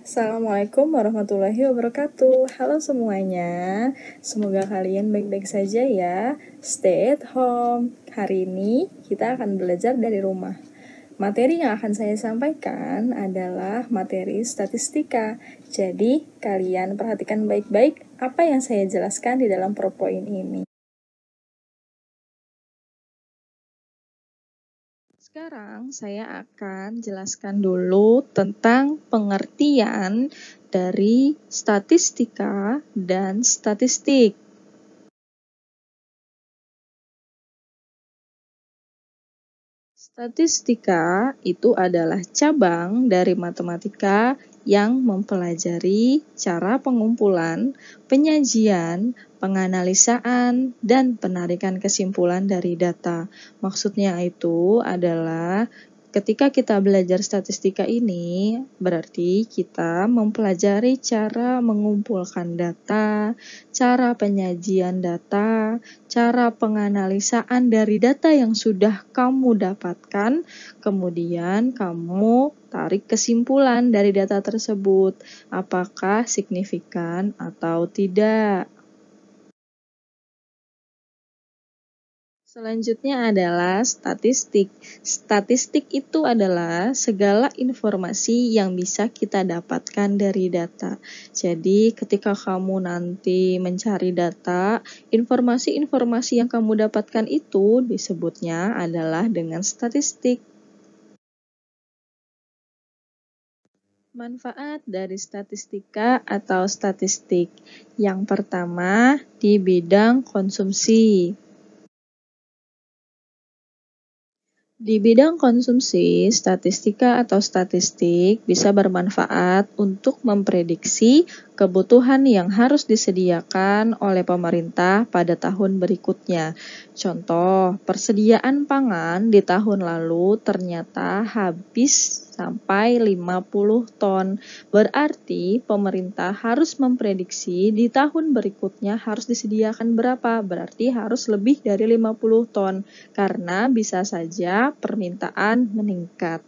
Assalamualaikum warahmatullahi wabarakatuh. Halo semuanya, semoga kalian baik-baik saja ya. Stay at home. Hari ini kita akan belajar dari rumah. Materi yang akan saya sampaikan adalah materi statistika. Jadi, kalian perhatikan baik-baik apa yang saya jelaskan di dalam PowerPoint ini. Sekarang saya akan jelaskan dulu tentang pengertian dari statistika dan statistik. Statistika itu adalah cabang dari matematika yang mempelajari cara pengumpulan, penyajian, penganalisaan, dan penarikan kesimpulan dari data. Maksudnya itu adalah ketika kita belajar statistika ini, berarti kita mempelajari cara mengumpulkan data, cara penyajian data, cara penganalisaan dari data yang sudah kamu dapatkan, kemudian kamu tarik kesimpulan dari data tersebut, apakah signifikan atau tidak. Selanjutnya adalah statistik. Statistik itu adalah segala informasi yang bisa kita dapatkan dari data. Jadi ketika kamu nanti mencari data, informasi-informasi yang kamu dapatkan itu disebutnya adalah dengan statistik. Manfaat dari statistika atau statistik. Yang pertama, di bidang konsumsi. Di bidang konsumsi, statistika atau statistik bisa bermanfaat untuk memprediksi kebutuhan yang harus disediakan oleh pemerintah pada tahun berikutnya. Contoh, persediaan pangan di tahun lalu ternyata habis sampai 50 ton. Berarti pemerintah harus memprediksi di tahun berikutnya harus disediakan berapa? Berarti harus lebih dari 50 ton. Karena bisa saja permintaan meningkat.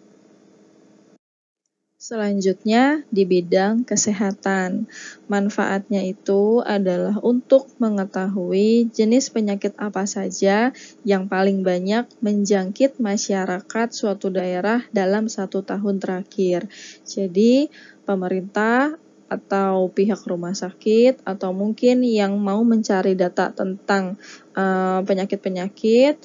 Selanjutnya di bidang kesehatan. Manfaatnya itu adalah untuk mengetahui jenis penyakit apa saja yang paling banyak menjangkit masyarakat suatu daerah dalam 1 tahun terakhir. Jadi pemerintah atau pihak rumah sakit atau mungkin yang mau mencari data tentang penyakit-penyakit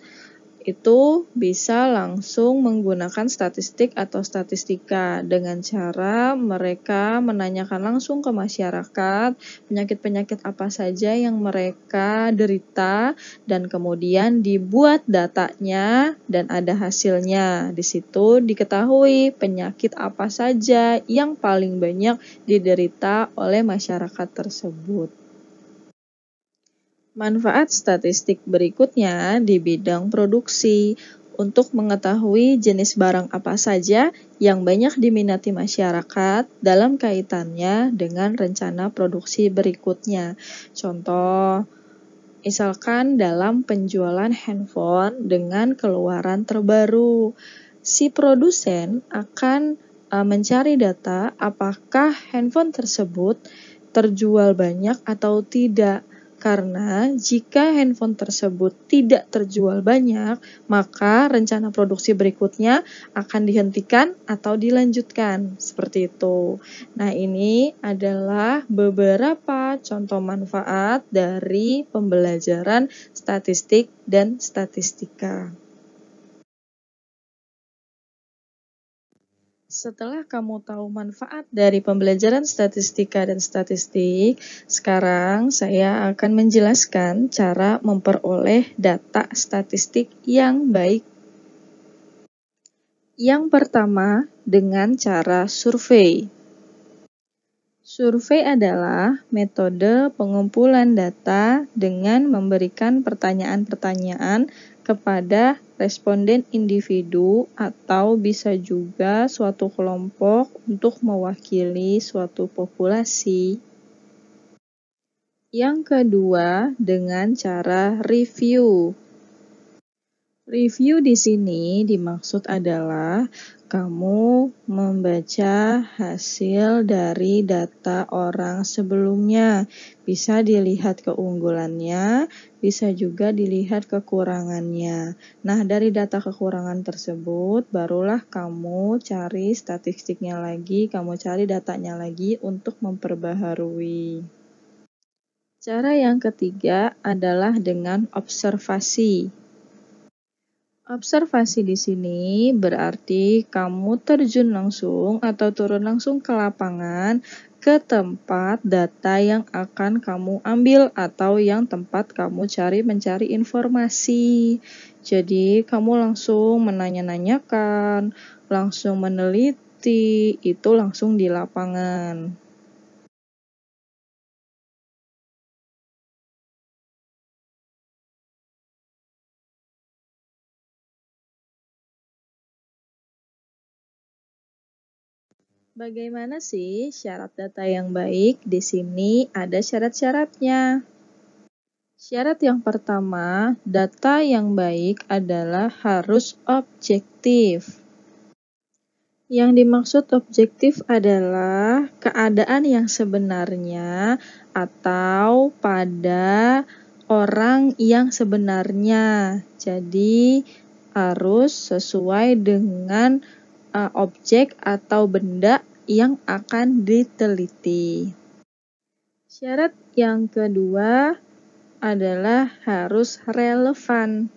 itu bisa langsung menggunakan statistik atau statistika dengan cara mereka menanyakan langsung ke masyarakat penyakit-penyakit apa saja yang mereka derita dan kemudian dibuat datanya dan ada hasilnya. Di situ diketahui penyakit apa saja yang paling banyak diderita oleh masyarakat tersebut. Manfaat statistik berikutnya di bidang produksi untuk mengetahui jenis barang apa saja yang banyak diminati masyarakat dalam kaitannya dengan rencana produksi berikutnya. Contoh, misalkan dalam penjualan handphone dengan keluaran terbaru, si produsen akan mencari data apakah handphone tersebut terjual banyak atau tidak. Karena jika handphone tersebut tidak terjual banyak, maka rencana produksi berikutnya akan dihentikan atau dilanjutkan. Seperti itu. Nah, ini adalah beberapa contoh manfaat dari pembelajaran statistik dan statistika. Setelah kamu tahu manfaat dari pembelajaran statistika dan statistik, sekarang saya akan menjelaskan cara memperoleh data statistik yang baik. Yang pertama, dengan cara survei. Survei adalah metode pengumpulan data dengan memberikan pertanyaan-pertanyaan kepada responden individu atau bisa juga suatu kelompok untuk mewakili suatu populasi. Yang kedua, dengan cara review. Review di sini dimaksud adalah kamu membaca hasil dari data orang sebelumnya. Bisa dilihat keunggulannya, bisa juga dilihat kekurangannya. Nah, dari data kekurangan tersebut, barulah kamu cari statistiknya lagi, kamu cari datanya lagi untuk memperbaharui. Cara yang ketiga adalah dengan observasi. Observasi di sini berarti kamu terjun langsung atau turun langsung ke lapangan ke tempat data yang akan kamu ambil atau yang tempat kamu mencari informasi. Jadi kamu langsung menanya-nanyakan, langsung meneliti, itu langsung di lapangan. Bagaimana sih syarat data yang baik? Di sini ada syarat-syaratnya. Syarat yang pertama, data yang baik adalah harus objektif. Yang dimaksud objektif adalah keadaan yang sebenarnya atau pada orang yang sebenarnya. Jadi harus sesuai dengan objek atau benda yang akan diteliti. Syarat yang kedua adalah harus relevan.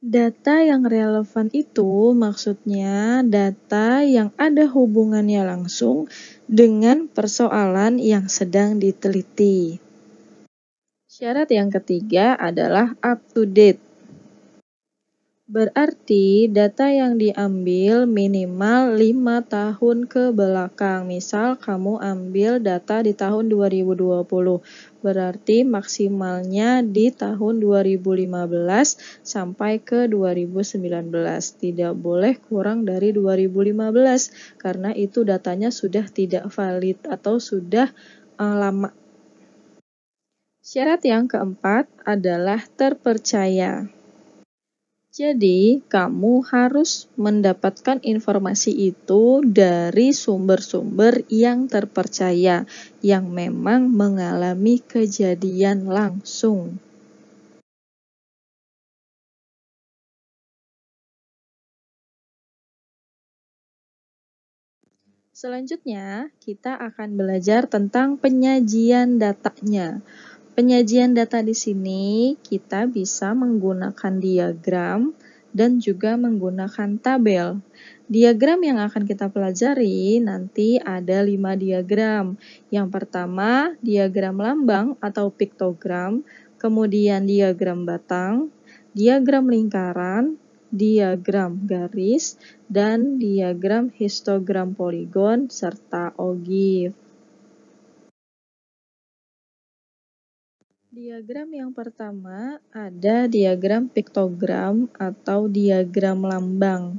Data yang relevan itu maksudnya data yang ada hubungannya langsung dengan persoalan yang sedang diteliti. Syarat yang ketiga adalah up to date. Berarti data yang diambil minimal 5 tahun ke belakang. Misal kamu ambil data di tahun 2020, berarti maksimalnya di tahun 2015 sampai ke 2019. Tidak boleh kurang dari 2015 karena itu datanya sudah tidak valid atau sudah lama. Syarat yang keempat adalah terpercaya. Jadi, kamu harus mendapatkan informasi itu dari sumber-sumber yang terpercaya, yang memang mengalami kejadian langsung. Selanjutnya, kita akan belajar tentang penyajian datanya. Penyajian data di sini kita bisa menggunakan diagram dan juga menggunakan tabel. Diagram yang akan kita pelajari nanti ada 5 diagram. Yang pertama, diagram lambang atau piktogram, kemudian diagram batang, diagram lingkaran, diagram garis, dan diagram histogram poligon, serta ogif. Diagram yang pertama ada diagram piktogram atau diagram lambang.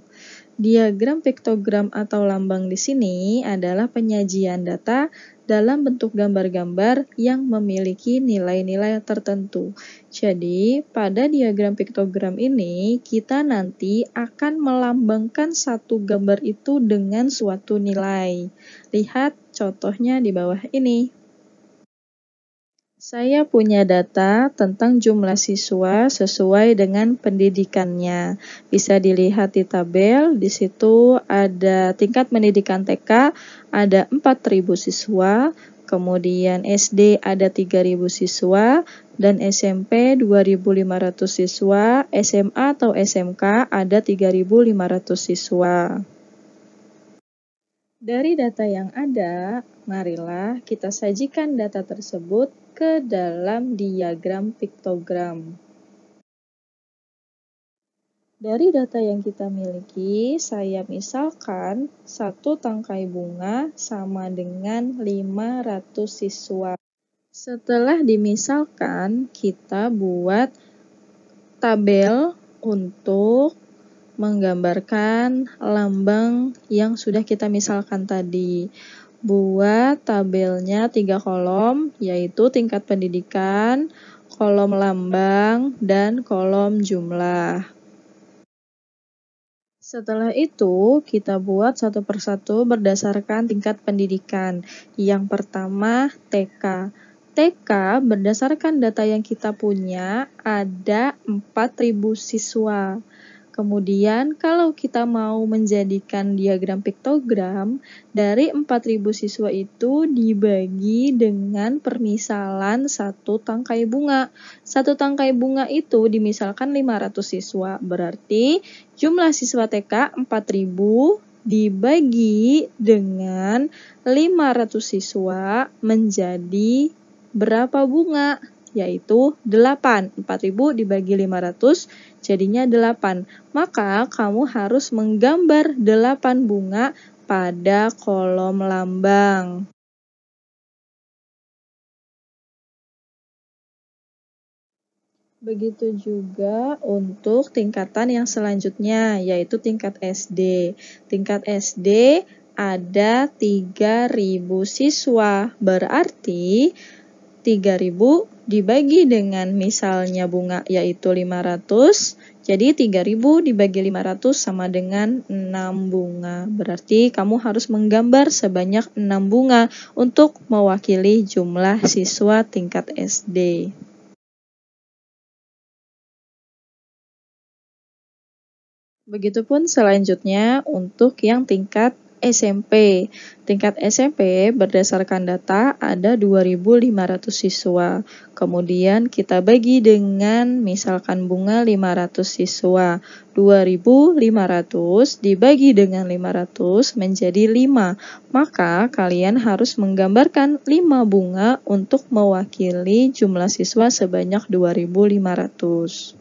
Diagram piktogram atau lambang di sini adalah penyajian data dalam bentuk gambar-gambar yang memiliki nilai-nilai tertentu. Jadi, pada diagram piktogram ini, kita nanti akan melambangkan satu gambar itu dengan suatu nilai. Lihat contohnya di bawah ini. Saya punya data tentang jumlah siswa sesuai dengan pendidikannya. Bisa dilihat di tabel, di situ ada tingkat pendidikan TK ada 4.000 siswa, kemudian SD ada 3.000 siswa, dan SMP 2.500 siswa, SMA atau SMK ada 3.500 siswa. Dari data yang ada, marilah kita sajikan data tersebut ke dalam diagram piktogram. Dari data yang kita miliki, saya misalkan satu tangkai bunga sama dengan 500 siswa. Setelah dimisalkan, kita buat tabel untuk menggambarkan lambang yang sudah kita misalkan tadi. Buat tabelnya 3 kolom, yaitu tingkat pendidikan, kolom lambang, dan kolom jumlah. Setelah itu, kita buat satu persatu berdasarkan tingkat pendidikan. Yang pertama, TK. TK berdasarkan data yang kita punya ada 4.000 siswa. Kemudian kalau kita mau menjadikan diagram piktogram, dari 4.000 siswa itu dibagi dengan permisalan satu tangkai bunga. Satu tangkai bunga itu dimisalkan 500 siswa, berarti jumlah siswa TK 4.000 dibagi dengan 500 siswa menjadi berapa bunga? Yaitu 8. 4.000 dibagi 500 jadinya 8. Maka kamu harus menggambar 8 bunga pada kolom lambang. Begitu juga untuk tingkatan yang selanjutnya, yaitu tingkat SD. Tingkat SD ada 3.000 siswa, berarti 3.000 dibagi dengan misalnya bunga yaitu 500, jadi 3.000 dibagi 500 sama dengan 6 bunga. Berarti kamu harus menggambar sebanyak 6 bunga untuk mewakili jumlah siswa tingkat SD. Begitupun selanjutnya untuk yang tingkat SMP. Tingkat SMP berdasarkan data ada 2.500 siswa. Kemudian kita bagi dengan misalkan bunga 500 siswa. 2.500 dibagi dengan 500 menjadi 5. Maka kalian harus menggambarkan 5 bunga untuk mewakili jumlah siswa sebanyak 2.500.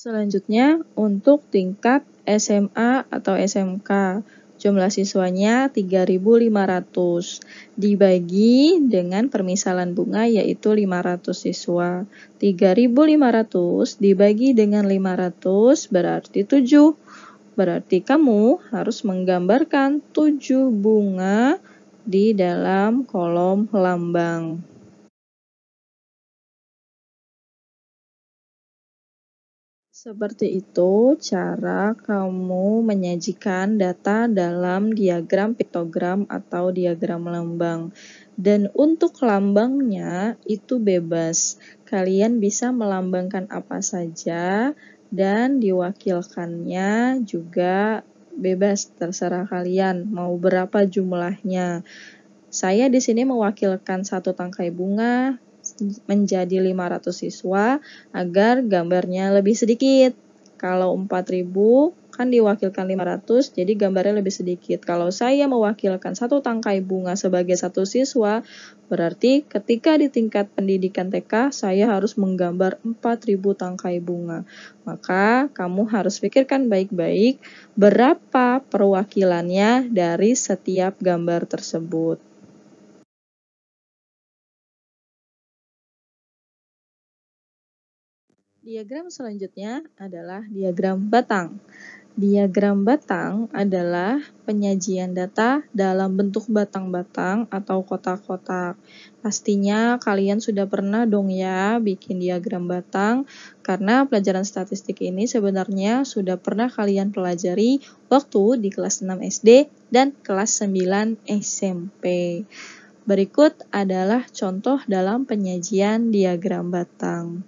Selanjutnya, untuk tingkat SMA atau SMK, jumlah siswanya 3.500, dibagi dengan permisalan bunga yaitu 500 siswa. 3.500 dibagi dengan 500 berarti 7. Berarti kamu harus menggambarkan 7 bunga di dalam kolom lambang. Seperti itu cara kamu menyajikan data dalam diagram piktogram atau diagram lambang. Dan untuk lambangnya itu bebas. Kalian bisa melambangkan apa saja dan diwakilkannya juga bebas, terserah kalian mau berapa jumlahnya. Saya di sini mewakilkan satu tangkai bunga menjadi 500 siswa agar gambarnya lebih sedikit. Kalau 4.000 kan diwakilkan 500, jadi gambarnya lebih sedikit. Kalau saya mewakilkan satu tangkai bunga sebagai satu siswa, berarti ketika di tingkat pendidikan TK, saya harus menggambar 4.000 tangkai bunga. Maka kamu harus pikirkan baik-baik berapa perwakilannya dari setiap gambar tersebut. Diagram selanjutnya adalah diagram batang. Diagram batang adalah penyajian data dalam bentuk batang-batang atau kotak-kotak. Pastinya kalian sudah pernah dong ya bikin diagram batang, karena pelajaran statistik ini sebenarnya sudah pernah kalian pelajari waktu di kelas 6 SD dan kelas 9 SMP. Berikut adalah contoh dalam penyajian diagram batang.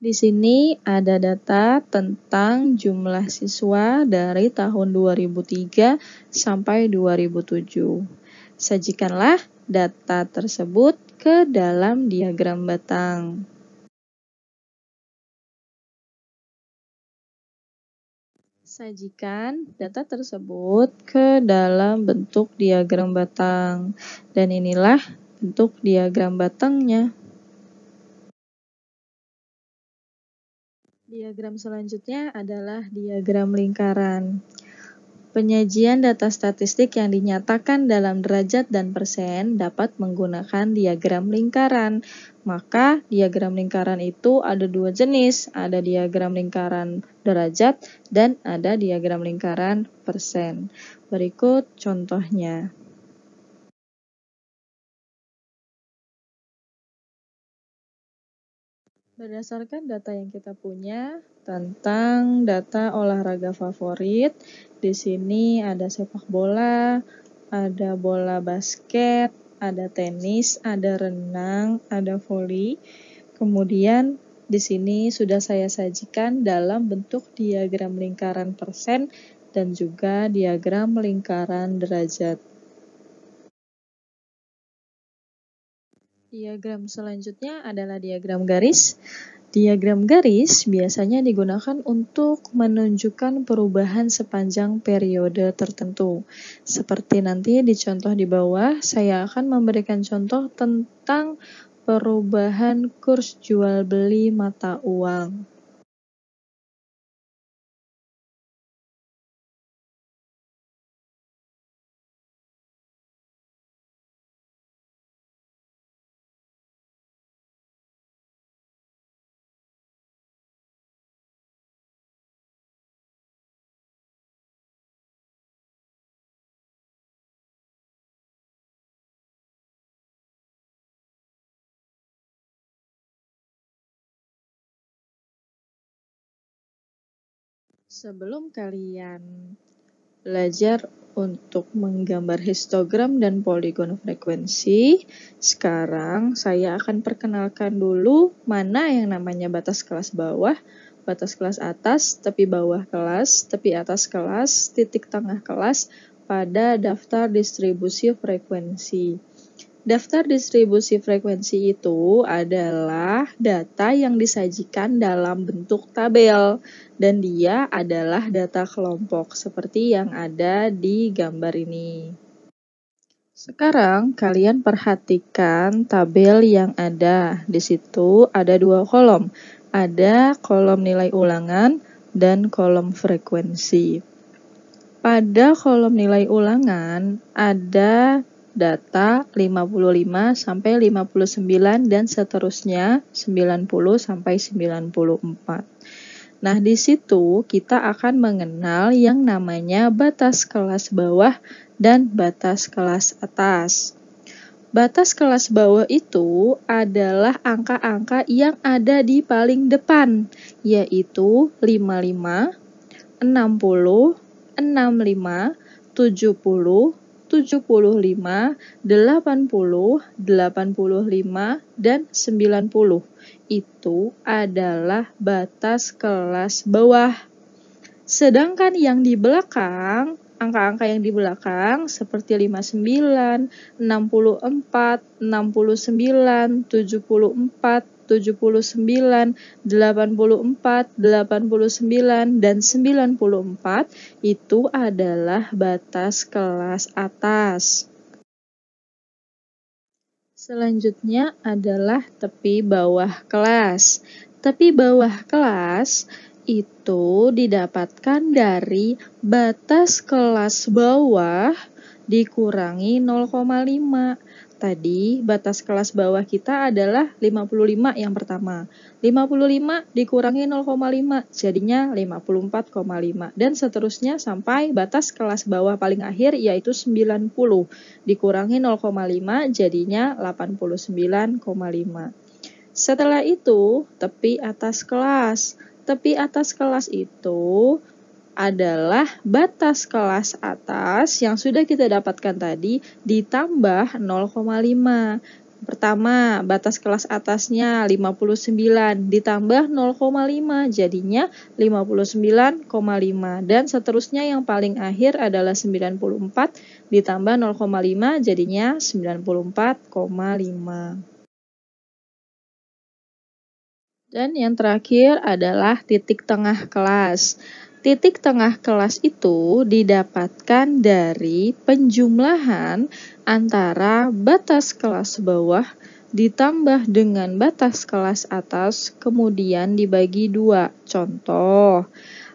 Di sini ada data tentang jumlah siswa dari tahun 2003 sampai 2007. Sajikanlah data tersebut ke dalam diagram batang. Sajikan data tersebut ke dalam bentuk diagram batang. Dan inilah bentuk diagram batangnya. Diagram selanjutnya adalah diagram lingkaran. Penyajian data statistik yang dinyatakan dalam derajat dan persen dapat menggunakan diagram lingkaran. Maka diagram lingkaran itu ada dua jenis, ada diagram lingkaran derajat dan ada diagram lingkaran persen. Berikut contohnya. Berdasarkan data yang kita punya tentang data olahraga favorit, di sini ada sepak bola, ada bola basket, ada tenis, ada renang, ada voli. Kemudian di sini sudah saya sajikan dalam bentuk diagram lingkaran persen dan juga diagram lingkaran derajat. Diagram selanjutnya adalah diagram garis. Diagram garis biasanya digunakan untuk menunjukkan perubahan sepanjang periode tertentu. Seperti nanti di contoh di bawah, saya akan memberikan contoh tentang perubahan kurs jual beli mata uang. Sebelum kalian belajar untuk menggambar histogram dan poligon frekuensi, sekarang saya akan perkenalkan dulu mana yang namanya batas kelas bawah, batas kelas atas, tepi bawah kelas, tepi atas kelas, titik tengah kelas pada daftar distribusi frekuensi. Daftar distribusi frekuensi itu adalah data yang disajikan dalam bentuk tabel dan dia adalah data kelompok seperti yang ada di gambar ini. Sekarang kalian perhatikan tabel yang ada. Di situ ada dua kolom. Ada kolom nilai ulangan dan kolom frekuensi. Pada kolom nilai ulangan ada data 55 sampai 59 dan seterusnya 90 sampai 94. Nah, di situ kita akan mengenal yang namanya batas kelas bawah dan batas kelas atas. Batas kelas bawah itu adalah angka-angka yang ada di paling depan, yaitu 55, 60, 65, 70, 75, 80, 85, dan 90. Itu adalah batas kelas bawah. Sedangkan yang di belakang, angka-angka yang di belakang seperti 59, 64, 69, 74, 79, 84, 89, dan 94 itu adalah batas kelas atas. Selanjutnya adalah tepi bawah kelas. Tepi bawah kelas itu didapatkan dari batas kelas bawah dikurangi 0,5. Tadi batas kelas bawah kita adalah 55 yang pertama. 55 dikurangi 0,5 jadinya 54,5 dan seterusnya sampai batas kelas bawah paling akhir yaitu 90 dikurangi 0,5 jadinya 89,5. Setelah itu tepi atas kelas. Tepi atas kelas itu adalah batas kelas atas yang sudah kita dapatkan tadi ditambah 0,5. Pertama, batas kelas atasnya 59 ditambah 0,5 jadinya 59,5 dan seterusnya yang paling akhir adalah 94 ditambah 0,5 jadinya 94,5. Dan yang terakhir adalah titik tengah kelas. Titik tengah kelas itu didapatkan dari penjumlahan antara batas kelas bawah ditambah dengan batas kelas atas kemudian dibagi 2. Contoh,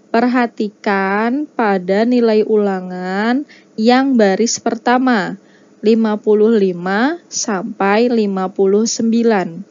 perhatikan pada nilai ulangan yang baris pertama 55 sampai 59.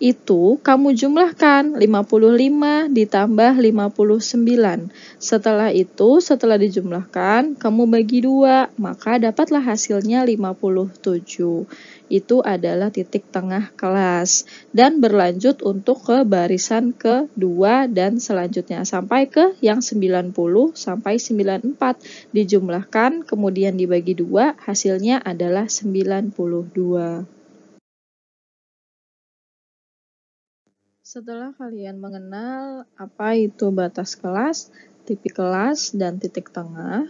itu kamu jumlahkan 55 ditambah 59. Setelah itu, setelah dijumlahkan, kamu bagi 2, maka dapatlah hasilnya 57. Itu adalah titik tengah kelas. Dan berlanjut untuk ke barisan kedua dan selanjutnya. Sampai ke yang 90 sampai 94. Dijumlahkan, kemudian dibagi 2, hasilnya adalah 92. Setelah kalian mengenal apa itu batas kelas, titik kelas, dan titik tengah,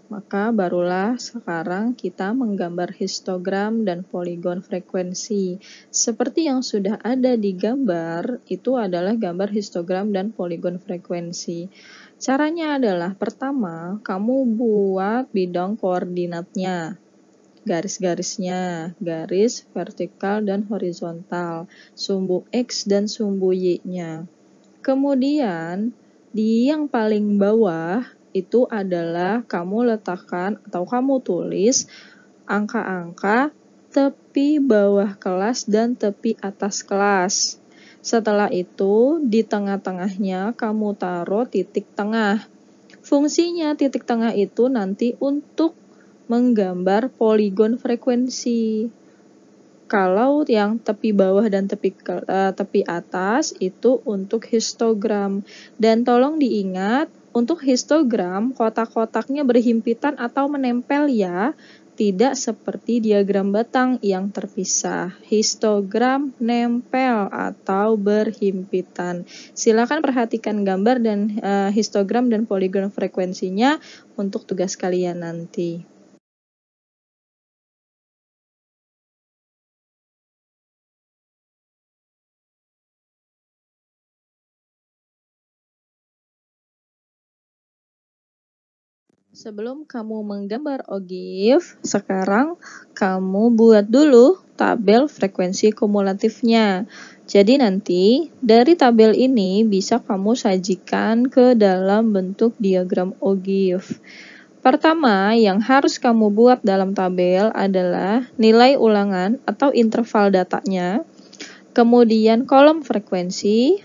maka barulah sekarang kita menggambar histogram dan poligon frekuensi. Seperti yang sudah ada di gambar, itu adalah gambar histogram dan poligon frekuensi. Caranya adalah pertama, kamu buat bidang koordinatnya. Garis-garisnya, garis vertikal dan horizontal, sumbu X dan sumbu Y-nya. Kemudian, di yang paling bawah itu adalah kamu letakkan atau kamu tulis angka-angka tepi bawah kelas dan tepi atas kelas. Setelah itu, di tengah-tengahnya kamu taruh titik tengah. Fungsinya titik tengah itu nanti untuk menggambar poligon frekuensi. Kalau yang tepi bawah dan tepi atas itu untuk histogram. Dan tolong diingat, untuk histogram kotak-kotaknya berhimpitan atau menempel ya, tidak seperti diagram batang yang terpisah. Histogram nempel atau berhimpitan. Silakan perhatikan gambar dan histogram dan poligon frekuensinya untuk tugas kalian nanti. Sebelum kamu menggambar OGIF, sekarang kamu buat dulu tabel frekuensi kumulatifnya. Jadi nanti dari tabel ini bisa kamu sajikan ke dalam bentuk diagram OGIF. Pertama, yang harus kamu buat dalam tabel adalah nilai ulangan atau interval datanya, kemudian kolom frekuensi,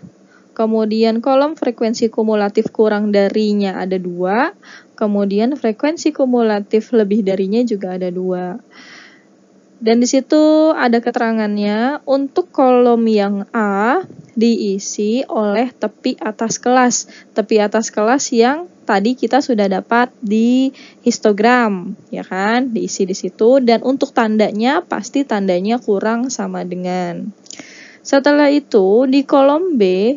kemudian kolom frekuensi kumulatif kurang darinya ada 2, kemudian frekuensi kumulatif lebih darinya juga ada 2. Dan di situ ada keterangannya, untuk kolom yang A diisi oleh tepi atas kelas. Tepi atas kelas yang tadi kita sudah dapat di histogram, ya kan? Diisi di situ, dan untuk tandanya pasti tandanya kurang sama dengan. Setelah itu, di kolom B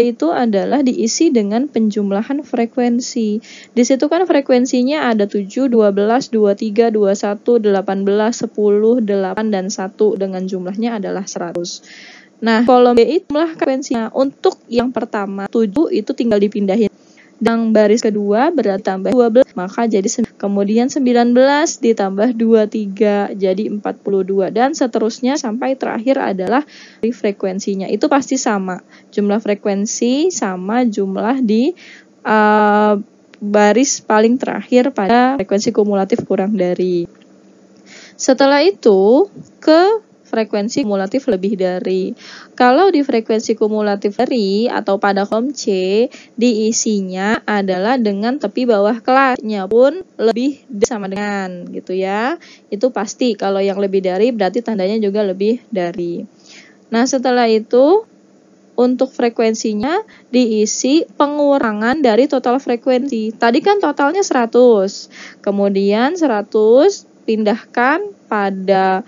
itu adalah diisi dengan penjumlahan frekuensi. Di situ kan frekuensinya ada 7, 12, 23, 21, 18, 10, 8, dan 1 dengan jumlahnya adalah 100. Nah, kolom B itu jumlah frekuensinya. Untuk yang pertama, 7 itu tinggal dipindahin. Dan baris kedua berarti tambah 12, maka jadi kemudian 19 ditambah 23 jadi 42, dan seterusnya sampai terakhir adalah frekuensinya. Itu pasti sama. Jumlah frekuensi sama jumlah di baris paling terakhir pada frekuensi kumulatif kurang dari. Setelah itu ke frekuensi kumulatif lebih dari. Kalau di frekuensi kumulatif dari atau pada kolom C, diisinya adalah dengan tepi bawah kelasnya pun lebih sama dengan gitu ya. Itu pasti, kalau yang lebih dari berarti tandanya juga lebih dari. Nah, setelah itu untuk frekuensinya diisi pengurangan dari total frekuensi. Tadi kan totalnya 100. Kemudian 100 pindahkan pada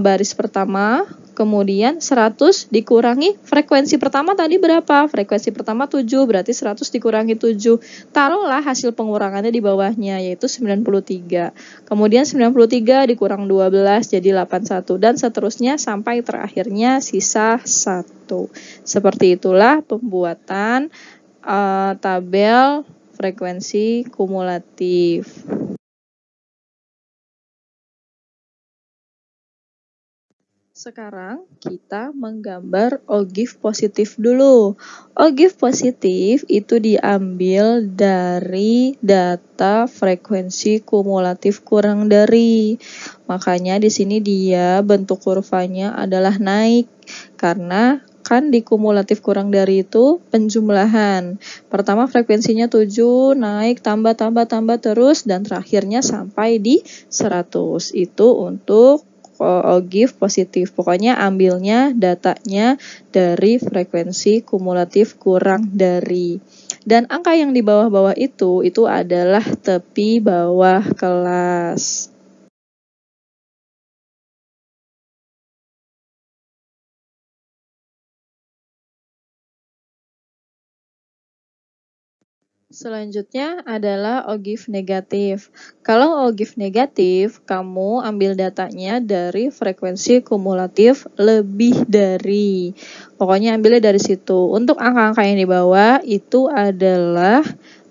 baris pertama, kemudian 100 dikurangi frekuensi pertama tadi berapa? Frekuensi pertama 7, berarti 100 dikurangi 7. Taruhlah hasil pengurangannya di bawahnya, yaitu 93. Kemudian 93 dikurang 12 jadi 81, dan seterusnya sampai terakhirnya sisa 1. Seperti itulah pembuatan tabel frekuensi kumulatif. Sekarang kita menggambar ogive positif dulu. Ogive positif itu diambil dari data frekuensi kumulatif kurang dari. Makanya di sini dia bentuk kurvanya adalah naik karena kan di kumulatif kurang dari itu penjumlahan. Pertama frekuensinya 7, naik, tambah terus, dan terakhirnya sampai di 100. Itu untuk ogive positif. Pokoknya ambilnya datanya dari frekuensi kumulatif kurang dari. Dan angka yang di bawah-bawah itu adalah tepi bawah kelas. Selanjutnya adalah ogive negatif. Kalau ogive negatif, kamu ambil datanya dari frekuensi kumulatif lebih dari. Pokoknya ambilnya dari situ. Untuk angka-angka yang di bawah itu adalah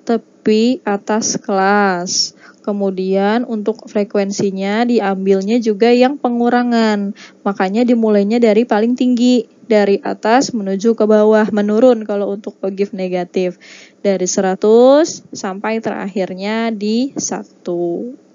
tepi atas kelas. Kemudian untuk frekuensinya diambilnya juga yang pengurangan. Makanya dimulainya dari paling tinggi, dari atas menuju ke bawah, menurun kalau untuk ogive negatif. Dari 100 sampai terakhirnya di 1.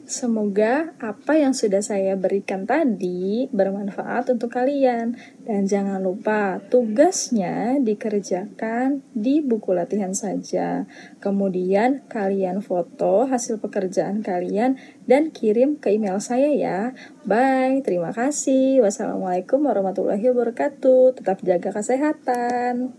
Semoga apa yang sudah saya berikan tadi bermanfaat untuk kalian. Dan jangan lupa tugasnya dikerjakan di buku latihan saja. Kemudian kalian foto hasil pekerjaan kalian dan kirim ke email saya ya. Bye, terima kasih. Wassalamualaikum warahmatullahi wabarakatuh. Tetap jaga kesehatan.